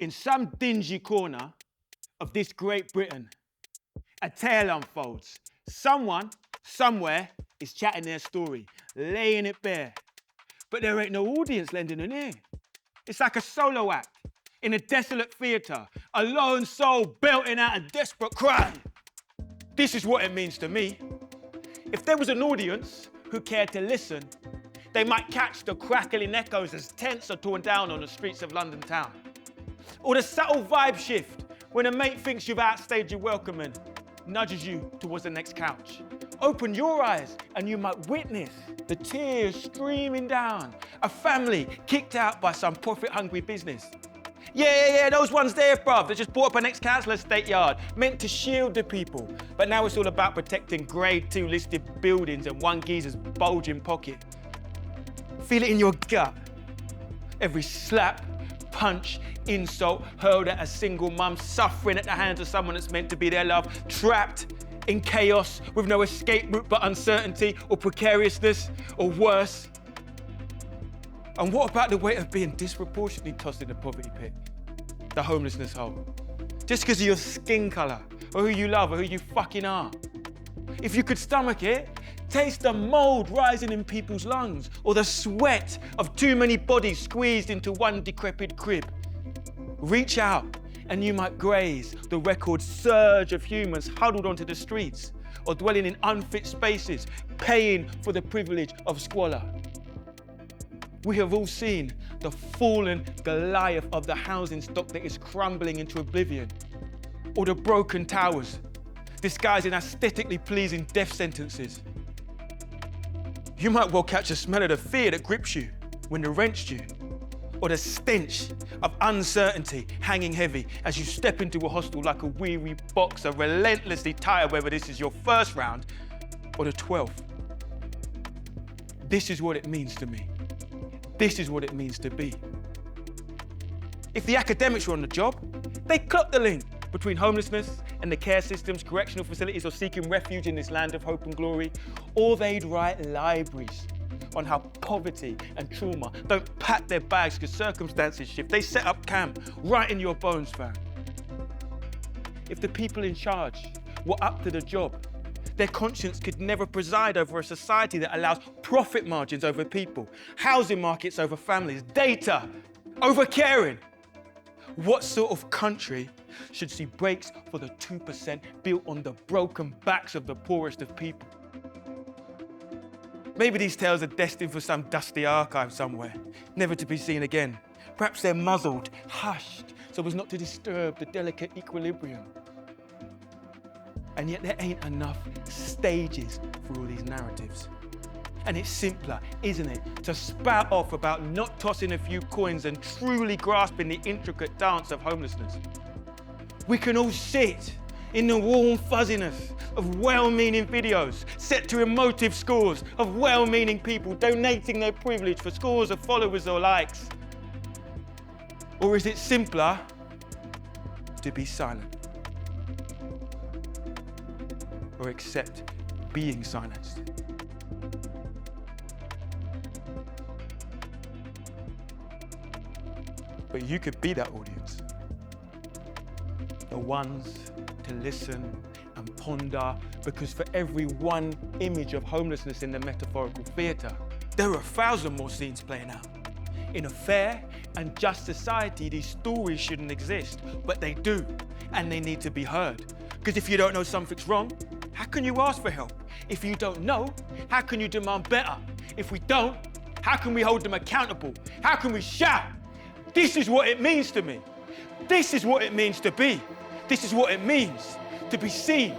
In some dingy corner of this great Britain, a tale unfolds. Someone, somewhere, is chatting their story, laying it bare. But there ain't no audience lending an ear. It's like a solo act in a desolate theatre, a lone soul belting out a desperate cry. This is what it means to me. If there was an audience who cared to listen, they might catch the crackling echoes as tents are torn down on the streets of London town. Or the subtle vibe shift when a mate thinks you've outstayed your welcome and nudges you towards the next couch. Open your eyes and you might witness the tears streaming down, a family kicked out by some profit-hungry business. Yeah, those ones there, bruv, that just bought up an ex-council estate yard, meant to shield the people. But now it's all about protecting Grade 2 listed buildings and one geezer's bulging pocket. Feel it in your gut. Every slap, punch, insult hurled at a single mum suffering at the hands of someone that's meant to be their love, trapped in chaos with no escape route but uncertainty or precariousness or worse. And what about the weight of being disproportionately tossed in the poverty pit, the homelessness hole, just because of your skin colour or who you love or who you fucking are? If you could stomach it, taste the mould rising in people's lungs or the sweat of too many bodies squeezed into one decrepit crib. Reach out and you might graze the record surge of humans huddled onto the streets or dwelling in unfit spaces, paying for the privilege of squalor. We have all seen the fallen Goliath of the housing stock that is crumbling into oblivion, or the broken towers, disguising aesthetically pleasing death sentences. You might well catch a smell of the fear that grips you when the rent's due, or the stench of uncertainty hanging heavy as you step into a hostel like a weary boxer, relentlessly tired whether this is your first round or the 12th. This is what it means to me. This is what it means to be. If the academics were on the job, they clock the link between homelessness and the care systems, correctional facilities, or seeking refuge in this land of hope and glory, or they'd write libraries on how poverty and trauma don't pack their bags because circumstances shift. They set up camp right in your bones, fam. If the people in charge were up to the job, their conscience could never preside over a society that allows profit margins over people, housing markets over families, data over caring. What sort of country should see breaks for the 2% built on the broken backs of the poorest of people? Maybe these tales are destined for some dusty archive somewhere, never to be seen again. Perhaps they're muzzled, hushed, so as not to disturb the delicate equilibrium. And yet there ain't enough stages for all these narratives. And it's simpler, isn't it, to spout off about not tossing a few coins and truly grasping the intricate dance of homelessness. We can all sit in the warm fuzziness of well-meaning videos set to emotive scores of well-meaning people donating their privilege for scores of followers or likes. Or is it simpler to be silent? Or accept being silenced? But you could be that audience. The ones to listen and ponder, because for every one image of homelessness in the metaphorical theatre, there are 1,000 more scenes playing out. In a fair and just society, these stories shouldn't exist, but they do, and they need to be heard. Because if you don't know something's wrong, how can you ask for help? If you don't know, how can you demand better? If we don't, how can we hold them accountable? How can we shout? This is what it means to me. This is what it means to be. This is what it means to be seen.